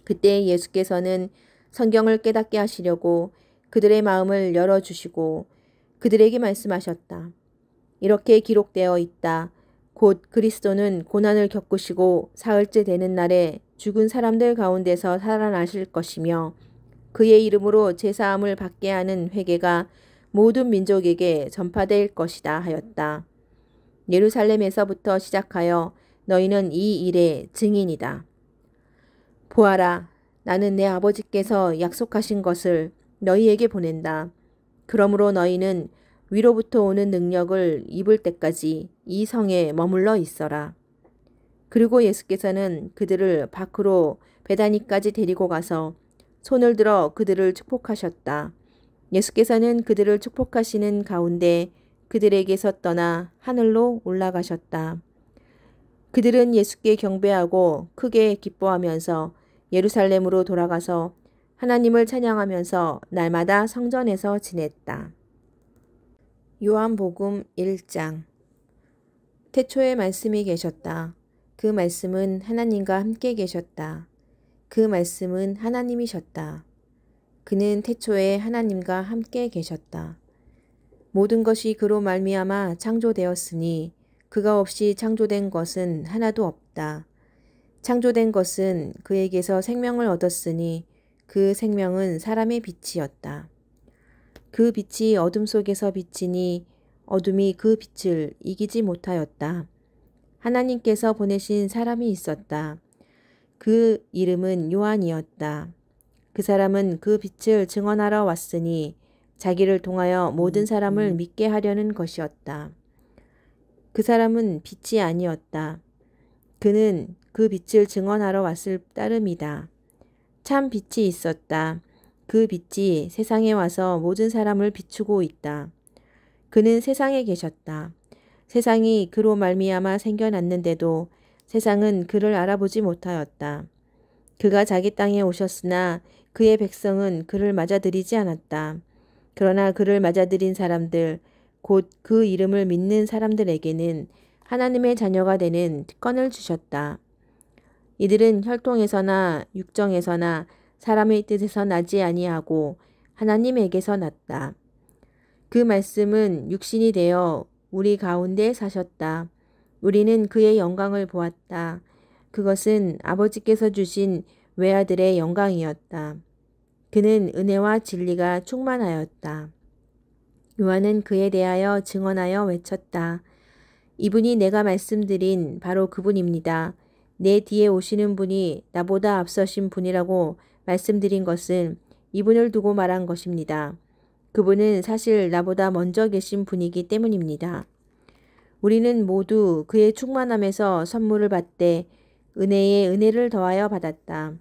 그때 예수께서는 성경을 깨닫게 하시려고 그들의 마음을 열어주시고 그들에게 말씀하셨다. 이렇게 기록되어 있다. 곧 그리스도는 고난을 겪으시고 사흘째 되는 날에 죽은 사람들 가운데서 살아나실 것이며 그의 이름으로 제사함을 받게 하는 회개가 모든 민족에게 전파될 것이다 하였다. 예루살렘에서부터 시작하여 너희는 이 일의 증인이다. 보아라, 나는 내 아버지께서 약속하신 것을 너희에게 보낸다. 그러므로 너희는 위로부터 오는 능력을 입을 때까지 이 성에 머물러 있어라. 그리고 예수께서는 그들을 밖으로 베다니까지 데리고 가서 손을 들어 그들을 축복하셨다. 예수께서는 그들을 축복하시는 가운데 그들에게서 떠나 하늘로 올라가셨다. 그들은 예수께 경배하고 크게 기뻐하면서 예루살렘으로 돌아가서 하나님을 찬양하면서 날마다 성전에서 지냈다. 요한복음 1장. 태초에 말씀이 계셨다. 그 말씀은 하나님과 함께 계셨다. 그 말씀은 하나님이셨다. 그는 태초에 하나님과 함께 계셨다. 모든 것이 그로 말미암아 창조되었으니 그가 없이 창조된 것은 하나도 없다. 창조된 것은 그에게서 생명을 얻었으니 그 생명은 사람의 빛이었다. 그 빛이 어둠 속에서 비치니 어둠이 그 빛을 이기지 못하였다. 하나님께서 보내신 사람이 있었다. 그 이름은 요한이었다. 그 사람은 그 빛을 증언하러 왔으니 자기를 통하여 모든 사람을 믿게 하려는 것이었다. 그 사람은 빛이 아니었다. 그는 그 빛을 증언하러 왔을 따름이다. 참 빛이 있었다. 그 빛이 세상에 와서 모든 사람을 비추고 있다. 그는 세상에 계셨다. 세상이 그로 말미암아 생겨났는데도 세상은 그를 알아보지 못하였다. 그가 자기 땅에 오셨으나 그의 백성은 그를 맞아들이지 않았다. 그러나 그를 맞아들인 사람들, 곧 그 이름을 믿는 사람들에게는 하나님의 자녀가 되는 특권을 주셨다. 이들은 혈통에서나 육정에서나 사람의 뜻에서 나지 아니하고 하나님에게서 났다. 그 말씀은 육신이 되어 우리 가운데 사셨다. 우리는 그의 영광을 보았다. 그것은 아버지께서 주신 외아들의 영광이었다. 그는 은혜와 진리가 충만하였다. 요한은 그에 대하여 증언하여 외쳤다. 이분이 내가 말씀드린 바로 그분입니다. 내 뒤에 오시는 분이 나보다 앞서신 분이라고 말씀드린 것은 이분을 두고 말한 것입니다. 그분은 사실 나보다 먼저 계신 분이기 때문입니다. 우리는 모두 그의 충만함에서 선물을 받되 은혜에 은혜를 더하여 받았다.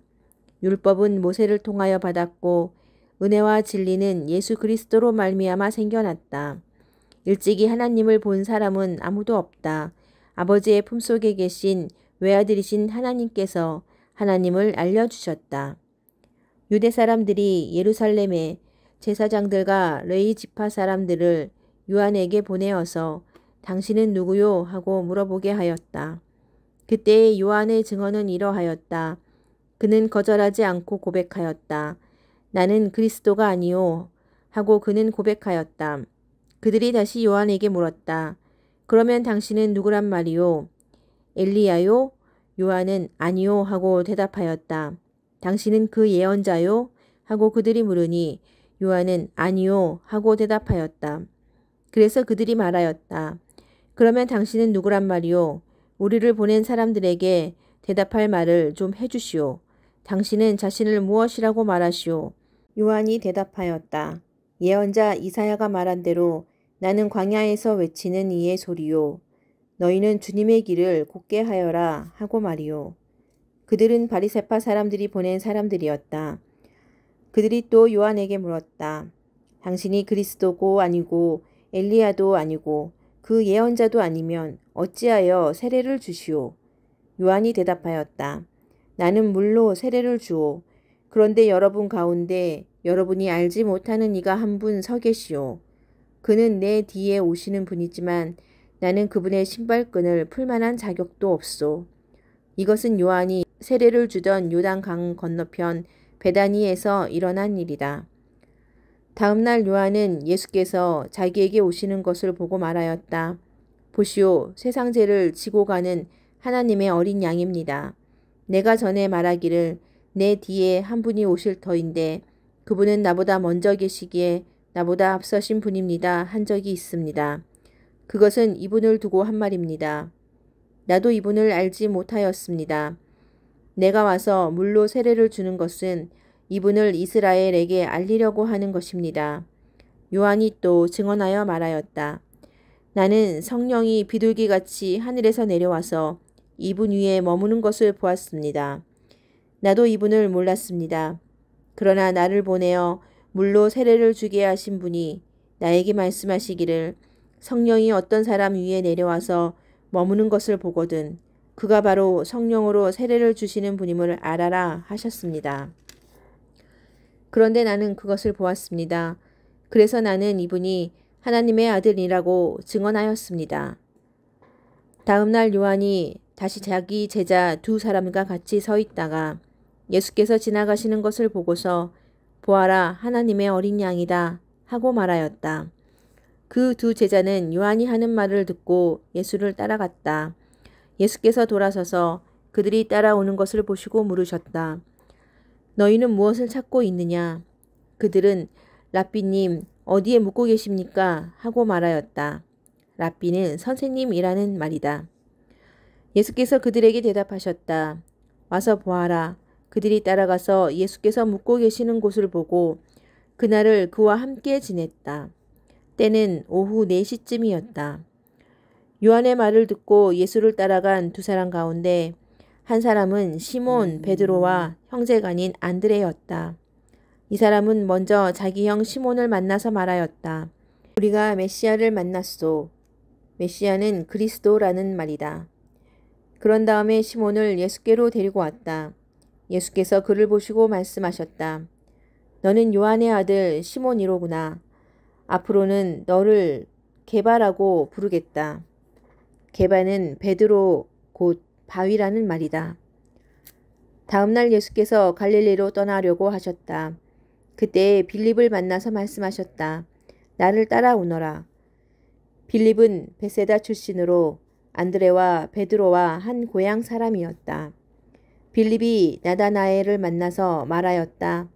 율법은 모세를 통하여 받았고 은혜와 진리는 예수 그리스도로 말미암아 생겨났다. 일찍이 하나님을 본 사람은 아무도 없다. 아버지의 품속에 계신 외아들이신 하나님께서 하나님을 알려주셨다. 유대 사람들이 예루살렘에 제사장들과 레위 지파 사람들을 요한에게 보내어서 당신은 누구요? 하고 물어보게 하였다. 그때의 요한의 증언은 이러하였다. 그는 거절하지 않고 고백하였다. 나는 그리스도가 아니요. 하고 그는 고백하였다. 그들이 다시 요한에게 물었다. 그러면 당신은 누구란 말이요? 엘리야요? 요한은 아니요 하고 대답하였다. 당신은 그 예언자요? 하고 그들이 물으니 요한은 아니요 하고 대답하였다. 그래서 그들이 말하였다. 그러면 당신은 누구란 말이요? 우리를 보낸 사람들에게 대답할 말을 좀 해주시오. 당신은 자신을 무엇이라고 말하시오? 요한이 대답하였다. 예언자 이사야가 말한 대로 나는 광야에서 외치는 이의 소리요. 너희는 주님의 길을 곧게 하여라 하고 말이요. 그들은 바리새파 사람들이 보낸 사람들이었다. 그들이 또 요한에게 물었다. 당신이 그리스도고 아니고 엘리야도 아니고 그 예언자도 아니면 어찌하여 세례를 주시오? 요한이 대답하였다. 나는 물로 세례를 주오. 그런데 여러분 가운데 여러분이 알지 못하는 이가 한 분 서 계시오. 그는 내 뒤에 오시는 분이지만 나는 그분의 신발끈을 풀 만한 자격도 없소. 이것은 요한이 세례를 주던 요단 강 건너편 베다니에서 일어난 일이다. 다음 날 요한은 예수께서 자기에게 오시는 것을 보고 말하였다. 보시오, 세상 죄를 지고 가는 하나님의 어린 양입니다. 내가 전에 말하기를 내 뒤에 한 분이 오실 터인데 그분은 나보다 먼저 계시기에 나보다 앞서신 분입니다 한 적이 있습니다. 그것은 이분을 두고 한 말입니다. 나도 이분을 알지 못하였습니다. 내가 와서 물로 세례를 주는 것은 이분을 이스라엘에게 알리려고 하는 것입니다. 요한이 또 증언하여 말하였다. 나는 성령이 비둘기같이 하늘에서 내려와서 이분 위에 머무는 것을 보았습니다. 나도 이분을 몰랐습니다. 그러나 나를 보내어 물로 세례를 주게 하신 분이 나에게 말씀하시기를 성령이 어떤 사람 위에 내려와서 머무는 것을 보거든 그가 바로 성령으로 세례를 주시는 분임을 알아라 하셨습니다. 그런데 나는 그것을 보았습니다. 그래서 나는 이분이 하나님의 아들이라고 증언하였습니다. 다음 날 요한이 다시 자기 제자 두 사람과 같이 서 있다가 예수께서 지나가시는 것을 보고서 보아라 하나님의 어린 양이다 하고 말하였다. 그 두 제자는 요한이 하는 말을 듣고 예수를 따라갔다. 예수께서 돌아서서 그들이 따라오는 것을 보시고 물으셨다. 너희는 무엇을 찾고 있느냐? 그들은 랍비님 어디에 묵고 계십니까? 하고 말하였다. 랍비는 선생님이라는 말이다. 예수께서 그들에게 대답하셨다. 와서 보아라. 그들이 따라가서 예수께서 묵고 계시는 곳을 보고 그날을 그와 함께 지냈다. 때는 오후 4시쯤이었다. 요한의 말을 듣고 예수를 따라간 두 사람 가운데 한 사람은 시몬 베드로와 형제간인 안드레였다. 이 사람은 먼저 자기 형 시몬을 만나서 말하였다. 우리가 메시아를 만났소. 메시아는 그리스도라는 말이다. 그런 다음에 시몬을 예수께로 데리고 왔다. 예수께서 그를 보시고 말씀하셨다. 너는 요한의 아들 시몬이로구나. 앞으로는 너를 게바라고 부르겠다. 게바는 베드로 곧 바위라는 말이다. 다음 날 예수께서 갈릴리로 떠나려고 하셨다. 그때 빌립을 만나서 말씀하셨다. 나를 따라오너라. 빌립은 베세다 출신으로 안드레와 베드로와 한 고향 사람이었다. 빌립이 나다나엘을 만나서 말하였다.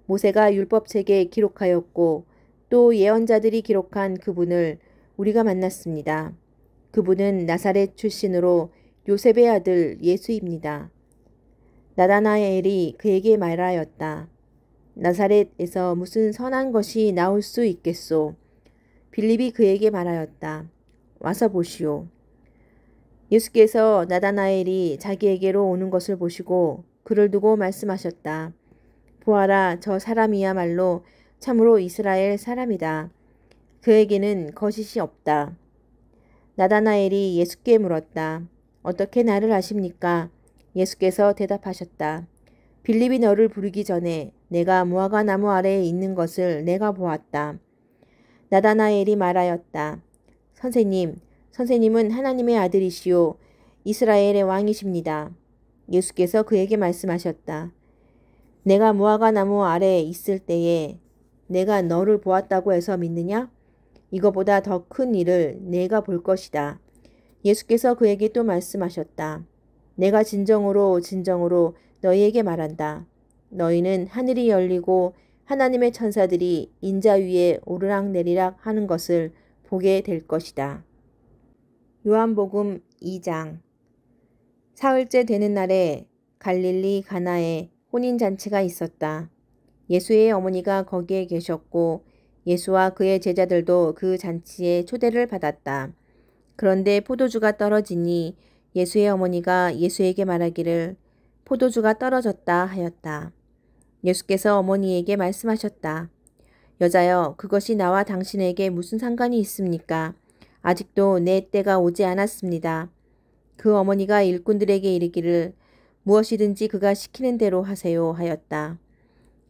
모세가 율법책에 기록하였고 또 예언자들이 기록한 그분을 우리가 만났습니다. 그분은 나사렛 출신으로 요셉의 아들 예수입니다. 나다나엘이 그에게 말하였다. 나사렛에서 무슨 선한 것이 나올 수 있겠소? 빌립이 그에게 말하였다. 와서 보시오. 예수께서 나다나엘이 자기에게로 오는 것을 보시고 그를 두고 말씀하셨다. 보아라, 저 사람이야말로 참으로 이스라엘 사람이다. 그에게는 거짓이 없다. 나다나엘이 예수께 물었다. 어떻게 나를 아십니까? 예수께서 대답하셨다. 빌립이 너를 부르기 전에 내가 무화과 나무 아래에 있는 것을 내가 보았다. 나다나엘이 말하였다. 선생님은 하나님의 아들이시오. 이스라엘의 왕이십니다. 예수께서 그에게 말씀하셨다. 내가 무화과 나무 아래에 있을 때에 내가 너를 보았다고 해서 믿느냐? 이거보다 더 큰 일을 내가 볼 것이다. 예수께서 그에게 또 말씀하셨다. 내가 진정으로 너희에게 말한다. 너희는 하늘이 열리고 하나님의 천사들이 인자 위에 오르락내리락 하는 것을 보게 될 것이다. 요한복음 2장. 사흘째 되는 날에 갈릴리 가나에 혼인잔치가 있었다. 예수의 어머니가 거기에 계셨고 예수와 그의 제자들도 그 잔치에 초대를 받았다. 그런데 포도주가 떨어지니 예수의 어머니가 예수에게 말하기를 포도주가 떨어졌다 하였다. 예수께서 어머니에게 말씀하셨다. 여자여, 그것이 나와 당신에게 무슨 상관이 있습니까? 아직도 내 때가 오지 않았습니다. 그 어머니가 일꾼들에게 이르기를 무엇이든지 그가 시키는 대로 하세요 하였다.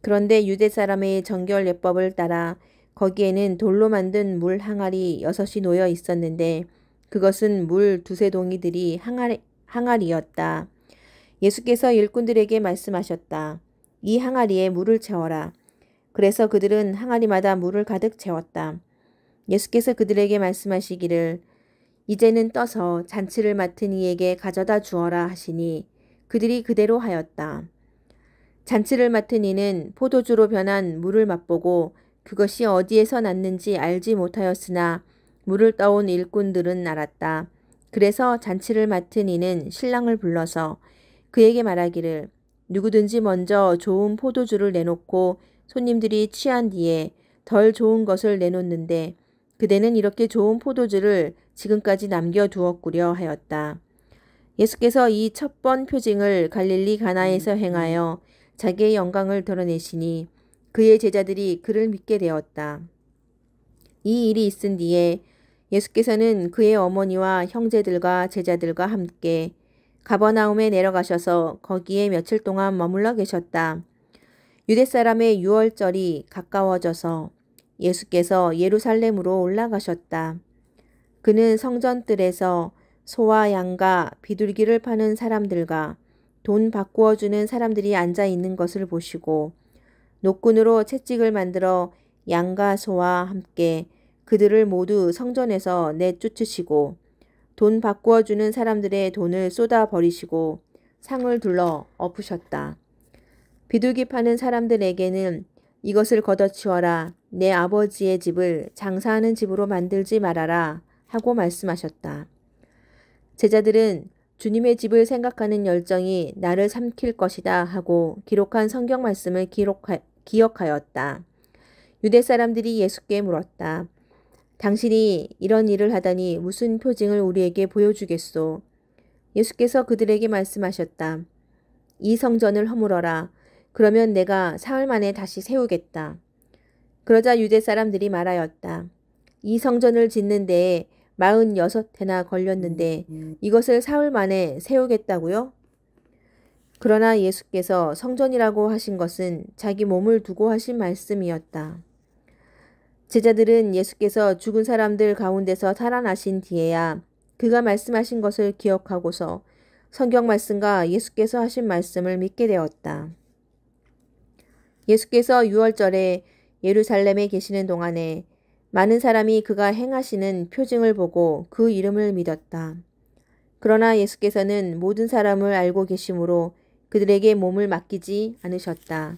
그런데 유대 사람의 정결 예법을 따라 거기에는 돌로 만든 물 항아리 6이 놓여 있었는데 그것은 물 2~3동이들이 항아리였다. 예수께서 일꾼들에게 말씀하셨다. 이 항아리에 물을 채워라. 그래서 그들은 항아리마다 물을 가득 채웠다. 예수께서 그들에게 말씀하시기를 이제는 떠서 잔치를 맡은 이에게 가져다 주어라 하시니 그들이 그대로 하였다. 잔치를 맡은 이는 포도주로 변한 물을 맛보고 그것이 어디에서 났는지 알지 못하였으나 물을 떠온 일꾼들은 알았다. 그래서 잔치를 맡은 이는 신랑을 불러서 그에게 말하기를 누구든지 먼저 좋은 포도주를 내놓고 손님들이 취한 뒤에 덜 좋은 것을 내놓는데 그대는 이렇게 좋은 포도주를 지금까지 남겨두었구려 하였다. 예수께서 이 첫 번 표징을 갈릴리 가나에서 행하여 자기의 영광을 드러내시니 그의 제자들이 그를 믿게 되었다. 이 일이 있은 뒤에 예수께서는 그의 어머니와 형제들과 제자들과 함께 가버나움에 내려가셔서 거기에 며칠 동안 머물러 계셨다. 유대 사람의 유월절이 가까워져서 예수께서 예루살렘으로 올라가셨다. 그는 성전뜰에서 소와 양과 비둘기를 파는 사람들과 돈 바꾸어 주는 사람들이 앉아 있는 것을 보시고 노끈으로 채찍을 만들어 양과 소와 함께 그들을 모두 성전에서 내쫓으시고 돈 바꾸어 주는 사람들의 돈을 쏟아 버리시고 상을 둘러 엎으셨다. 비둘기 파는 사람들에게는 이것을 걷어치워라. 내 아버지의 집을 장사하는 집으로 만들지 말아라 하고 말씀하셨다. 제자들은 주님의 집을 생각하는 열정이 나를 삼킬 것이다 하고 기록한 성경 말씀을 기억하였다. 유대 사람들이 예수께 물었다. 당신이 이런 일을 하다니 무슨 표징을 우리에게 보여주겠소? 예수께서 그들에게 말씀하셨다. 이 성전을 허물어라. 그러면 내가 사흘 만에 다시 세우겠다. 그러자 유대 사람들이 말하였다. 이 성전을 짓는 데에 46해나 걸렸는데 이것을 사흘 만에 세우겠다고요? 그러나 예수께서 성전이라고 하신 것은 자기 몸을 두고 하신 말씀이었다. 제자들은 예수께서 죽은 사람들 가운데서 살아나신 뒤에야 그가 말씀하신 것을 기억하고서 성경 말씀과 예수께서 하신 말씀을 믿게 되었다. 예수께서 유월절에 예루살렘에 계시는 동안에 많은 사람이 그가 행하시는 표징을 보고 그 이름을 믿었다. 그러나 예수께서는 모든 사람을 알고 계시므로 그들에게 몸을 맡기지 않으셨다.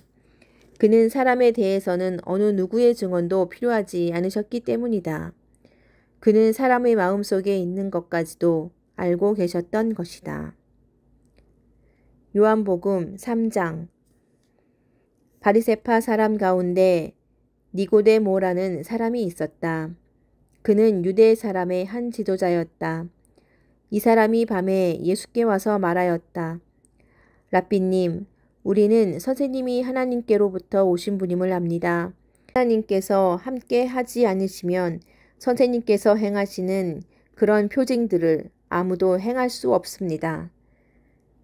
그는 사람에 대해서는 어느 누구의 증언도 필요하지 않으셨기 때문이다. 그는 사람의 마음속에 있는 것까지도 알고 계셨던 것이다. 요한복음 3장. 바리새파 사람 가운데 니고데모라는 사람이 있었다. 그는 유대 사람의 한 지도자였다. 이 사람이 밤에 예수께 와서 말하였다. 랍비님, 우리는 선생님이 하나님께로부터 오신 분임을 압니다. 하나님께서 함께 하지 않으시면 선생님께서 행하시는 그런 표징들을 아무도 행할 수 없습니다.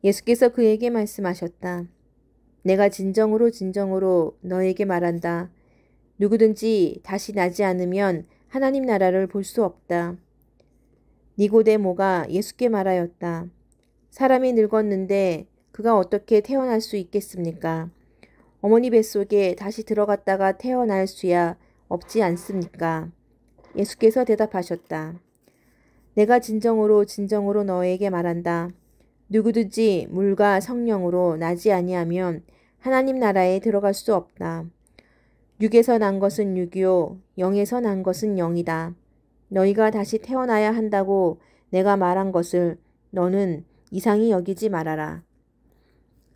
예수께서 그에게 말씀하셨다. 내가 진정으로 너에게 말한다. 누구든지 다시 나지 않으면 하나님 나라를 볼 수 없다. 니고데모가 예수께 말하였다. 사람이 늙었는데 그가 어떻게 태어날 수 있겠습니까? 어머니 뱃속에 다시 들어갔다가 태어날 수야 없지 않습니까? 예수께서 대답하셨다. 내가 진정으로 너에게 말한다. 누구든지 물과 성령으로 나지 아니하면 하나님 나라에 들어갈 수 없다. 육에서 난 것은 육이요 영에서 난 것은 영이다. 너희가 다시 태어나야 한다고 내가 말한 것을 너는 이상히 여기지 말아라.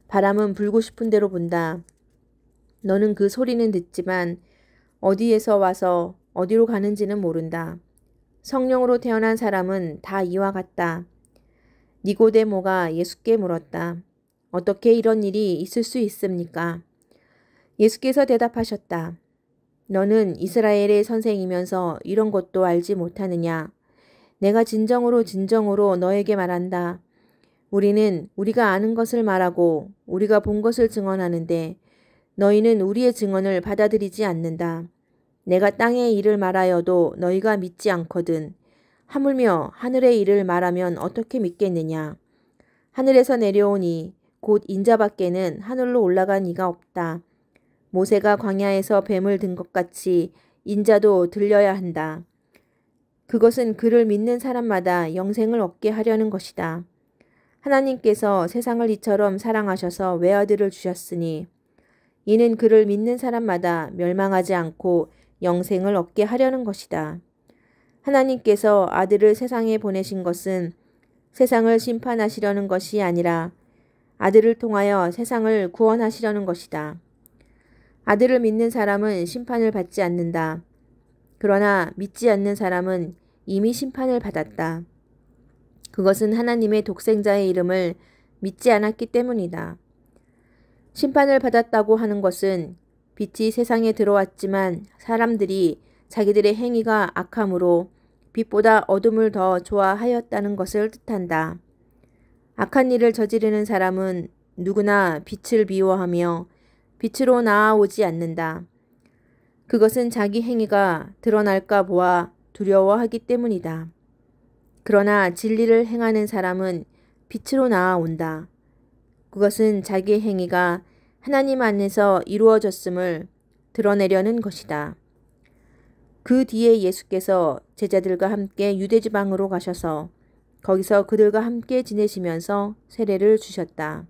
바람은 불고 싶은 대로 분다. 너는 그 소리는 듣지만 어디에서 와서 어디로 가는지는 모른다. 성령으로 태어난 사람은 다 이와 같다. 니고데모가 예수께 물었다. 어떻게 이런 일이 있을 수 있습니까? 예수께서 대답하셨다. 너는 이스라엘의 선생이면서 이런 것도 알지 못하느냐? 내가 진정으로 너에게 말한다. 우리는 우리가 아는 것을 말하고 우리가 본 것을 증언하는데 너희는 우리의 증언을 받아들이지 않는다. 내가 땅의 일을 말하여도 너희가 믿지 않거든. 하물며 하늘의 일을 말하면 어떻게 믿겠느냐? 하늘에서 내려오니 곧 인자밖에는 하늘로 올라간 이가 없다. 모세가 광야에서 뱀을 든 것 같이 인자도 들려야 한다. 그것은 그를 믿는 사람마다 영생을 얻게 하려는 것이다. 하나님께서 세상을 이처럼 사랑하셔서 외아들을 주셨으니 이는 그를 믿는 사람마다 멸망하지 않고 영생을 얻게 하려는 것이다. 하나님께서 아들을 세상에 보내신 것은 세상을 심판하시려는 것이 아니라 아들을 통하여 세상을 구원하시려는 것이다. 아들을 믿는 사람은 심판을 받지 않는다. 그러나 믿지 않는 사람은 이미 심판을 받았다. 그것은 하나님의 독생자의 이름을 믿지 않았기 때문이다. 심판을 받았다고 하는 것은 빛이 세상에 들어왔지만 사람들이 자기들의 행위가 악함으로 빛보다 어둠을 더 좋아하였다는 것을 뜻한다. 악한 일을 저지르는 사람은 누구나 빛을 미워하며 빛으로 나아오지 않는다. 그것은 자기 행위가 드러날까 보아 두려워하기 때문이다. 그러나 진리를 행하는 사람은 빛으로 나아온다. 그것은 자기의 행위가 하나님 안에서 이루어졌음을 드러내려는 것이다. 그 뒤에 예수께서 제자들과 함께 유대지방으로 가셔서 거기서 그들과 함께 지내시면서 세례를 주셨다.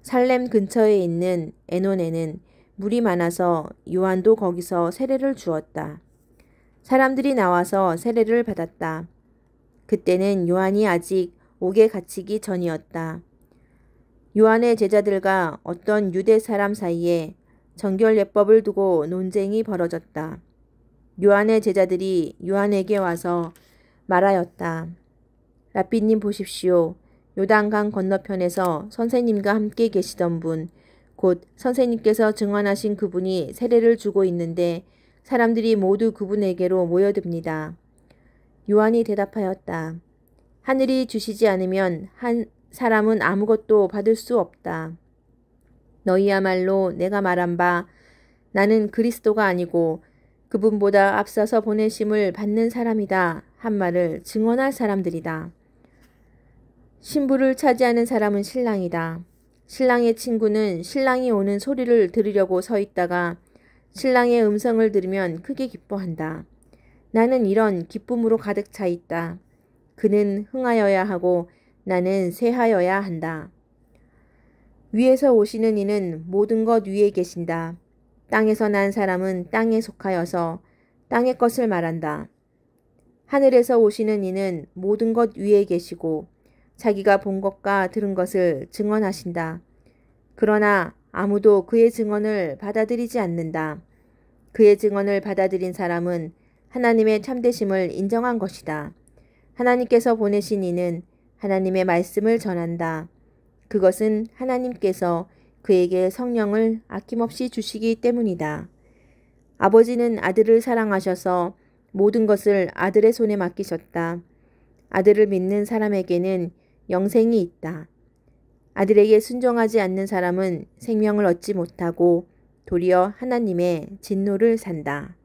살렘 근처에 있는 에논에는 물이 많아서 요한도 거기서 세례를 주었다. 사람들이 나와서 세례를 받았다. 그때는 요한이 아직 옥에 갇히기 전이었다. 요한의 제자들과 어떤 유대 사람 사이에 정결예법을 두고 논쟁이 벌어졌다. 요한의 제자들이 요한에게 와서 말하였다. 랍비님 보십시오. 요단강 건너편에서 선생님과 함께 계시던 분, 곧 선생님께서 증언하신 그분이 세례를 주고 있는데 사람들이 모두 그분에게로 모여듭니다. 요한이 대답하였다. 하늘이 주시지 않으면 한 사람은 아무것도 받을 수 없다. 너희야말로 내가 말한 바 나는 그리스도가 아니고 그분보다 앞서서 보내심을 받는 사람이다 한 말을 증언할 사람들이다. 신부를 차지하는 사람은 신랑이다. 신랑의 친구는 신랑이 오는 소리를 들으려고 서 있다가 신랑의 음성을 들으면 크게 기뻐한다. 나는 이런 기쁨으로 가득 차 있다. 그는 흥하여야 하고 나는 쇠하여야 한다. 위에서 오시는 이는 모든 것 위에 계신다. 땅에서 난 사람은 땅에 속하여서 땅의 것을 말한다. 하늘에서 오시는 이는 모든 것 위에 계시고 자기가 본 것과 들은 것을 증언하신다. 그러나 아무도 그의 증언을 받아들이지 않는다. 그의 증언을 받아들인 사람은 하나님의 참되심을 인정한 것이다. 하나님께서 보내신 이는 하나님의 말씀을 전한다. 그것은 하나님께서 그에게 성령을 아낌없이 주시기 때문이다. 아버지는 아들을 사랑하셔서 모든 것을 아들의 손에 맡기셨다. 아들을 믿는 사람에게는 영생이 있다. 아들에게 순종하지 않는 사람은 생명을 얻지 못하고 도리어 하나님의 진노를 산다.